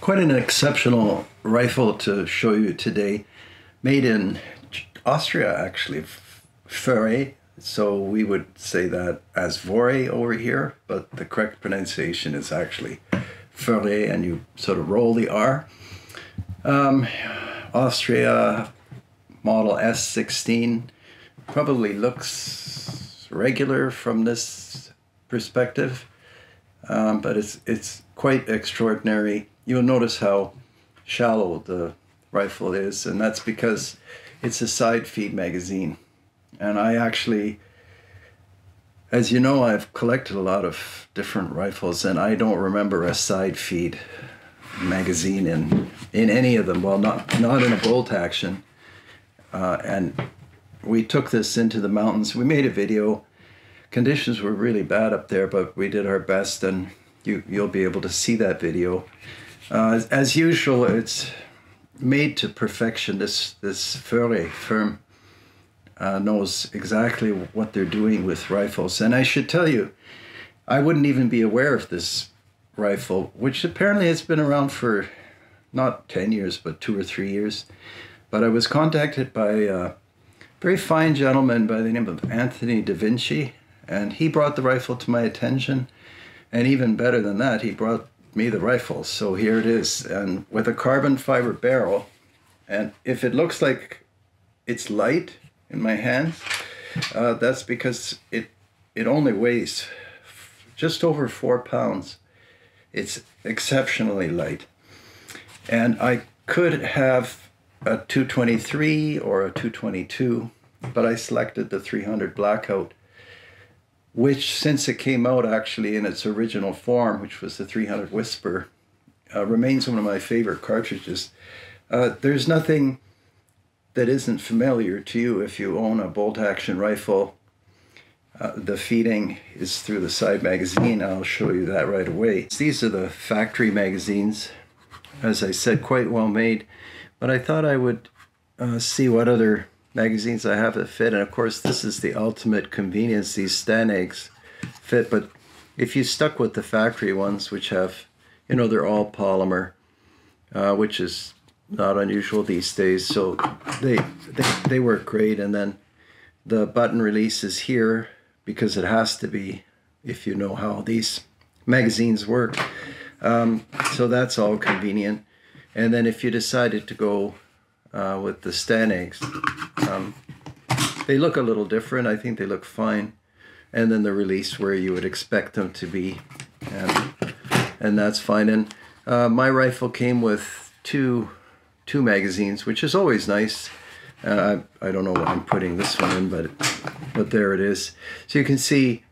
Quite an exceptional rifle to show you today, made in Austria actually, VOERE. So we would say that as VOERE over here, but the correct pronunciation is actually VOERE, and you sort of roll the R. Austria, model S16, probably looks regular from this perspective, but it's quite extraordinary. You'll notice how shallow the rifle is, and that's because it's a side feed magazine. And I actually, as you know, I've collected a lot of different rifles, and I don't remember a side feed magazine in any of them. Well, not in a bolt action. And we took this into the mountains. We made a video. Conditions were really bad up there, but we did our best, and you'll be able to see that video. As usual, it's made to perfection. This VOERE firm knows exactly what they're doing with rifles. And I should tell you, I wouldn't even be aware of this rifle, which apparently has been around for not 10 years, but 2 or 3 years. But I was contacted by a very fine gentleman by the name of Anthony Da Vinci, and he brought the rifle to my attention. And even better than that, he brought me the rifle. So here it is, and with a carbon fiber barrel. And if it looks like it's light in my hand, that's because it only weighs just over 4 pounds. It's exceptionally light. And I could have a 223 or a 222, but I selected the 300 Blackout, which, since it came out actually in its original form, which was the 300 Whisper, remains one of my favorite cartridges. There's nothing that isn't familiar to you if you own a bolt-action rifle. The feeding is through the side magazine. I'll show you that right away. These are the factory magazines. As I said, quite well made. But I thought I would see what other magazines I have that fit, and of course this is the ultimate convenience. These stand eggs fit, but if you stuck with the factory ones, which have, you know, they're all polymer, which is not unusual these days, so they work great. And then the button release is here because it has to be, if you know how these magazines work. So that's all convenient. And then if you decided to go with the stand eggs, they look a little different. I think they look fine. And then the release where you would expect them to be, and that's fine. And my rifle came with two magazines, which is always nice. I don't know why I'm putting this one in, but there it is. So you can see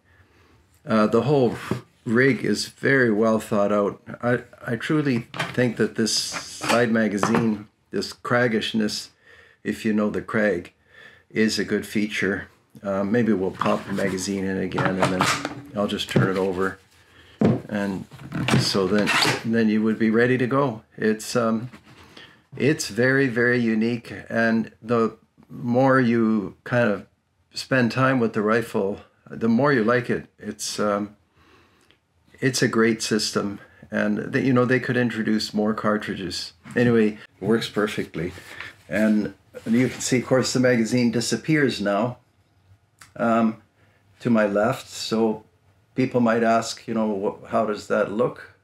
the whole rig is very well thought out. I truly think that this side magazine, this craggishness, if you know the crag, is a good feature. Maybe we'll pop the magazine in again, and then I'll just turn it over, and so then you would be ready to go. It's very, very unique, and the more you kind of spend time with the rifle, the more you like it. It's a great system, and they could introduce more cartridges. Anyway, it works perfectly. And you can see, of course, the magazine disappears now to my left. So people might ask, how does that look?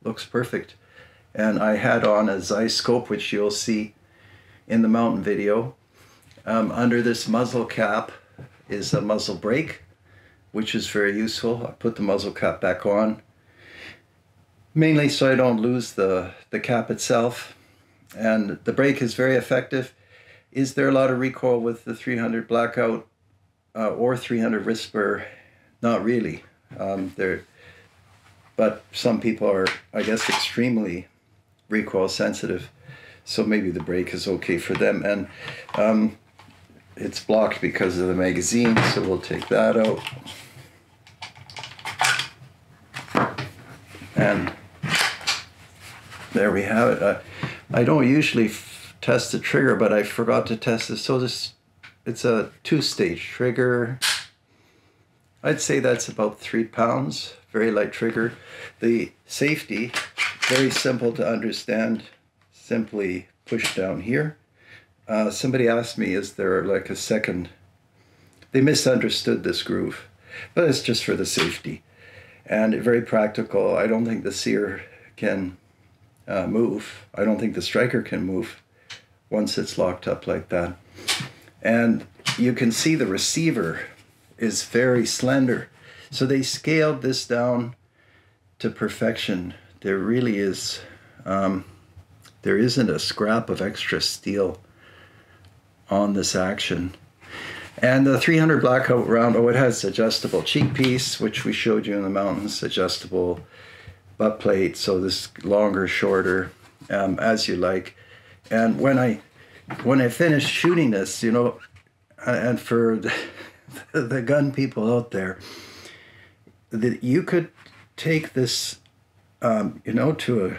Looks perfect. And I had on a J.A.C.B scope, which you'll see in the mountain video. Under this muzzle cap is a muzzle brake, which is very useful. I put the muzzle cap back on, mainly so I don't lose the cap itself. And the brake is very effective. Is there a lot of recoil with the 300 Blackout or 300 Whisper? Not really. But some people are, I guess, extremely recoil sensitive, so maybe the brake is okay for them. And it's blocked because of the magazine, so we'll take that out. And there we have it. I don't usually test the trigger, but I forgot to test this. So it's a 2-stage trigger. I'd say that's about 3 pounds, very light trigger. The safety very simple to understand. Simply push down here. Somebody asked me, is there like a second? They misunderstood this groove, but it's just for the safety. And very practical. I don't think the sear can move. I don't think the striker can move once it's locked up like that. And you can see the receiver is very slender. So they scaled this down to perfection. There really is, there isn't a scrap of extra steel on this action. And the 300 Blackout round, oh, it has adjustable cheek piece, which we showed you in the mountains, adjustable butt plate, so this longer, shorter, as you like. And when I finish shooting this, you know, and for the gun people out there, that you could take this, you know, to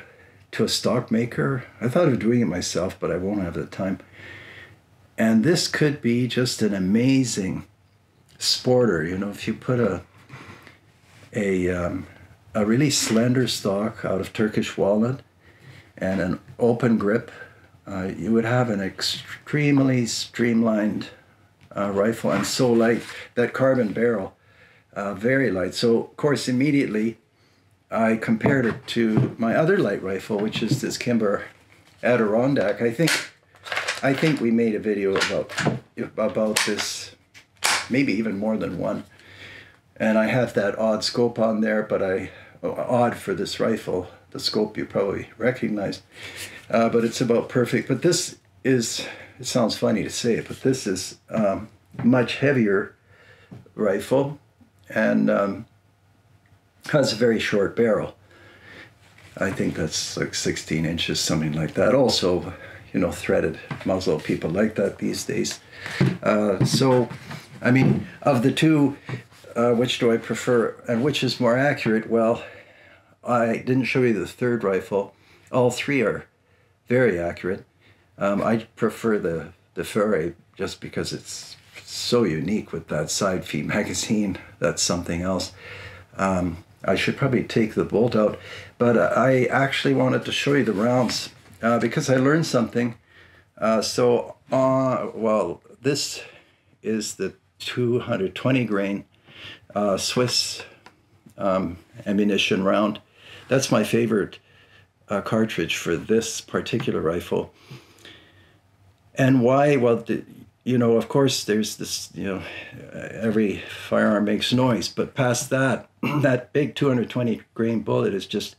a stock maker. I thought of doing it myself, but I won't have the time. And this could be just an amazing sporter. You know, if you put a really slender stock out of Turkish walnut and an open grip, you would have an extremely streamlined rifle, and so light. That carbon barrel, very light. So, of course, immediately I compared it to my other light rifle, which is this Kimber Adirondack. I think we made a video about this, maybe even more than one. And I have that odd scope on there, but odd for this rifle. The scope you probably recognize, but it's about perfect. But this is, it sounds funny to say it, but this is much heavier rifle and has a very short barrel. I think that's like 16 inches, something like that. Also, you know, threaded muzzle. People like that these days. So, I mean, of the two, which do I prefer and which is more accurate? Well, I didn't show you the third rifle. All three are very accurate. I prefer the VOERE just because it's so unique with that side feed magazine. That's something else. I should probably take the bolt out, but I actually wanted to show you the rounds because I learned something. Well, this is the 220 grain Swiss ammunition round. That's my favorite cartridge for this particular rifle. And why? Well, you know, of course, there's this, you know, every firearm makes noise, but past that, that big 220 grain bullet is just,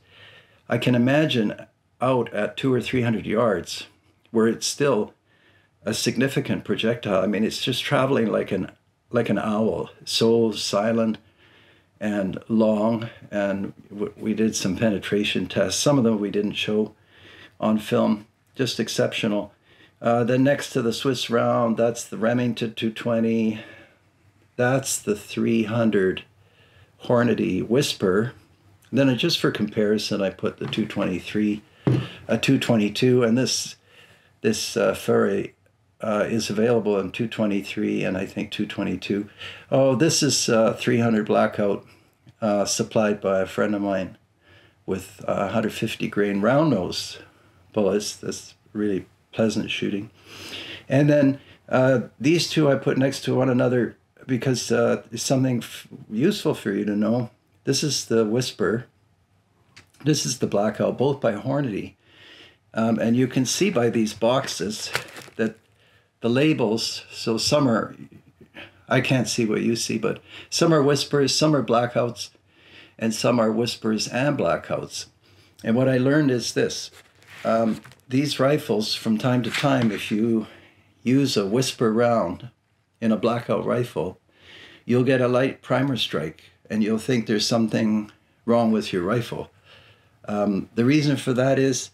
I can imagine out at 200 or 300 yards where it's still a significant projectile. I mean, it's just traveling like an owl, so silent and long. And we did some penetration tests. Some of them we didn't show on film, just exceptional. Then next to the Swiss round, that's the Remington 220. That's the 300 Hornady Whisper. Then just for comparison, I put the 223, 222, and this VOERE is available in 223 and I think 222. Oh, this is 300 Blackout, supplied by a friend of mine with 150 grain round nose bullets. That's really pleasant shooting. And then these two I put next to one another because it's something useful for you to know. This is the Whisper. This is the Blackout, both by Hornady. And you can see by these boxes that the labels, so some are, I can't see what you see, but some are Whispers, some are Blackouts, and some are Whispers and Blackouts. And what I learned is this. These rifles, from time to time, if you use a Whisper round in a Blackout rifle, you'll get a light primer strike, and you'll think there's something wrong with your rifle. The reason for that is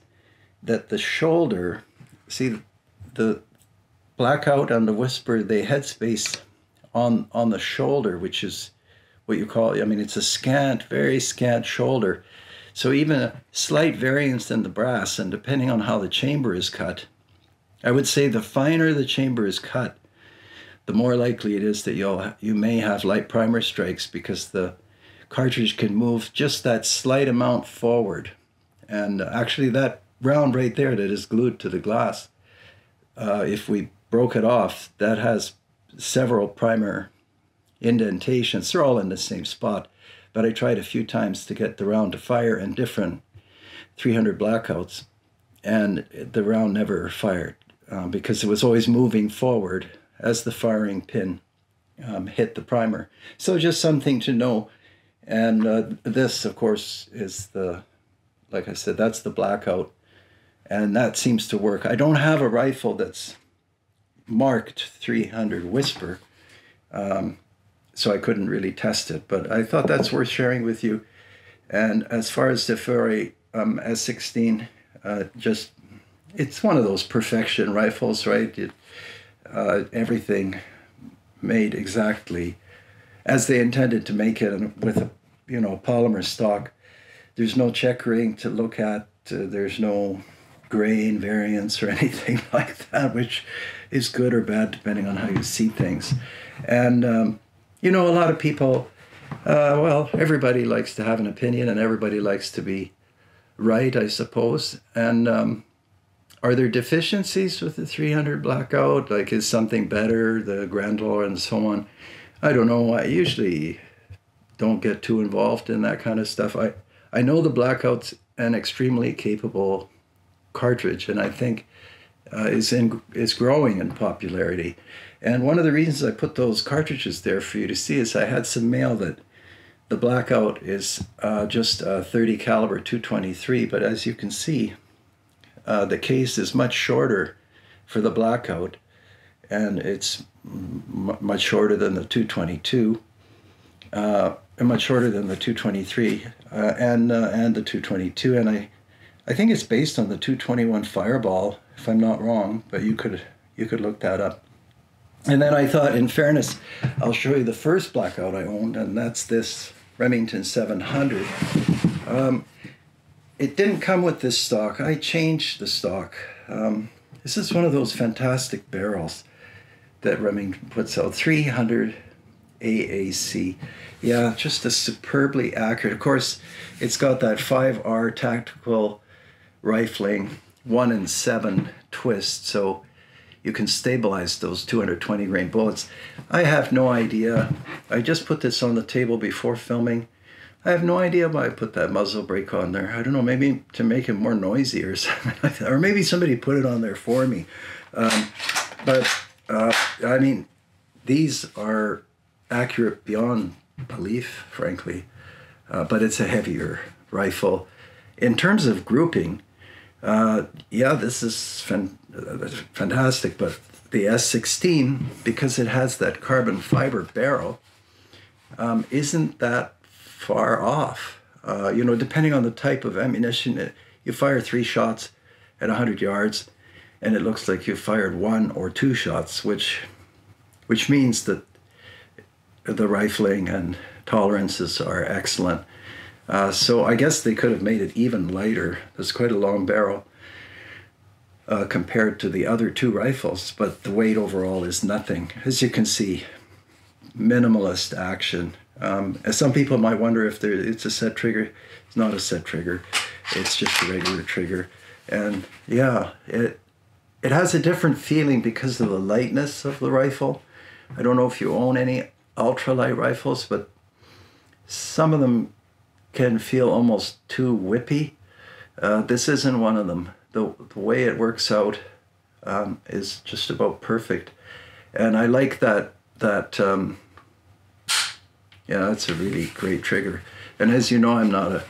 that the shoulder, see, the Blackout and the Whisper, they headspace on the shoulder, which is what you call, I mean, it's a scant, very scant shoulder. So even a slight variance in the brass, and depending on how the chamber is cut, I would say the finer the chamber is cut, the more likely it is that you may have light primer strikes, because the cartridge can move just that slight amount forward. And actually that round right there that is glued to the glass, if we broke it off, that has several primer indentations. They're all in the same spot, but I tried a few times to get the round to fire in different 300 blackouts, and the round never fired because it was always moving forward as the firing pin hit the primer. So just something to know. And this, of course, is the, like I said, that's the blackout, and that seems to work. I don't have a rifle that's marked 300 Whisper, so I couldn't really test it, but I thought that's worth sharing with you. And as far as the VOERE S16, just, it's one of those perfection rifles, right? Everything made exactly as they intended to make it, and with a polymer stock. There's no checkering to look at. There's no grain variance or anything like that, which is good or bad depending on how you see things. And a lot of people, well, everybody likes to have an opinion, and everybody likes to be right, I suppose. And are there deficiencies with the 300 blackout? Like, is something better, the Grandler and so on? I don't know. I usually don't get too involved in that kind of stuff. I know the blackout's an extremely capable cartridge, and I think is growing in popularity. And one of the reasons I put those cartridges there for you to see is I had some mail that the blackout is just a 30 caliber 223, but as you can see, the case is much shorter for the blackout, and it's much shorter than the 222, and much shorter than the 223, and the 222. And I think it's based on the 221 Fireball, if I'm not wrong, but you could look that up. And then I thought, in fairness, I'll show you the first blackout I owned, and that's this Remington 700. It didn't come with this stock. I changed the stock. This is one of those fantastic barrels that Remington puts out, 300 AAC. Yeah, just a superbly accurate. Of course, it's got that 5R tactical rifling 1 in 7 twist, so you can stabilize those 220 grain bullets. I have no idea. I just put this on the table before filming. I have no idea why I put that muzzle brake on there. I don't know, maybe to make it more noisy or something like that. Or maybe somebody put it on there for me. I mean, these are accurate beyond belief, frankly. But it's a heavier rifle. In terms of grouping, yeah, this is fantastic, but the S16, because it has that carbon fiber barrel, isn't that far off. Depending on the type of ammunition, you fire 3 shots at 100 yards, and it looks like you fired 1 or 2 shots, which means that the rifling and tolerances are excellent. So I guess they could have made it even lighter. There's quite a long barrel compared to the other 2 rifles, but the weight overall is nothing. As you can see, minimalist action. Some people might wonder if it's a set trigger. It's not a set trigger. It's just a regular trigger. And yeah, it has a different feeling because of the lightness of the rifle. I don't know if you own any ultralight rifles, but some of them can feel almost too whippy. This isn't one of them. The way it works out is just about perfect. And I like that yeah, it's a really great trigger. And as you know, I'm not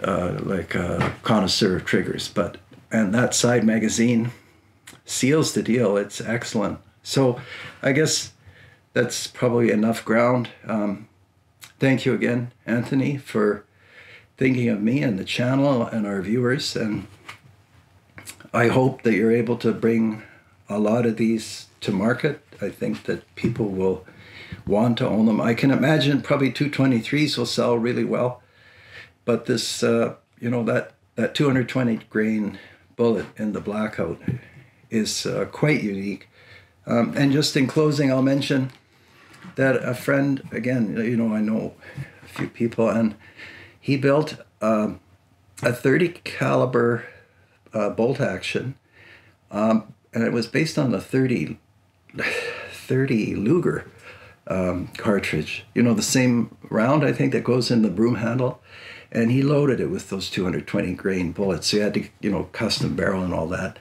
a connoisseur of triggers, and that side magazine seals the deal. It's excellent. So I guess that's probably enough ground. Thank you again, Anthony, for thinking of me and the channel and our viewers. And I hope that you're able to bring a lot of these to market. I think that people will want to own them. I can imagine probably 223s will sell really well, but this, that 220 grain bullet in the blackout is quite unique. And just in closing, I'll mention that a friend, again, I know a few people, and he built a a 30 caliber bolt action, and it was based on the 30 Luger cartridge. You know, the same round, I think, that goes in the broom handle. And he loaded it with those 220 grain bullets. So you had to, you know, custom barrel and all that.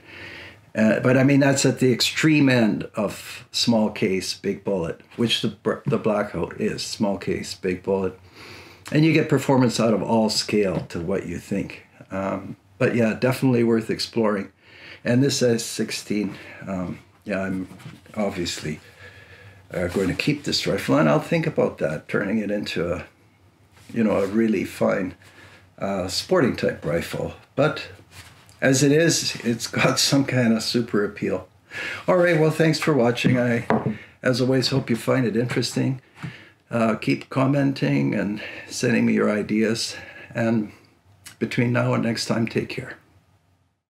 But I mean, that's at the extreme end of small case, big bullet, which the Blackout is, small case, big bullet. And you get performance out of all scale to what you think. But yeah, definitely worth exploring. And this S16, yeah, I'm obviously going to keep this rifle, and I'll think about that, turning it into a, you know, a really fine sporting type rifle. But as it is, it's got some kind of super appeal. All right, well, thanks for watching. I, as always, hope you find it interesting. Keep commenting and sending me your ideas. And between now and next time, take care.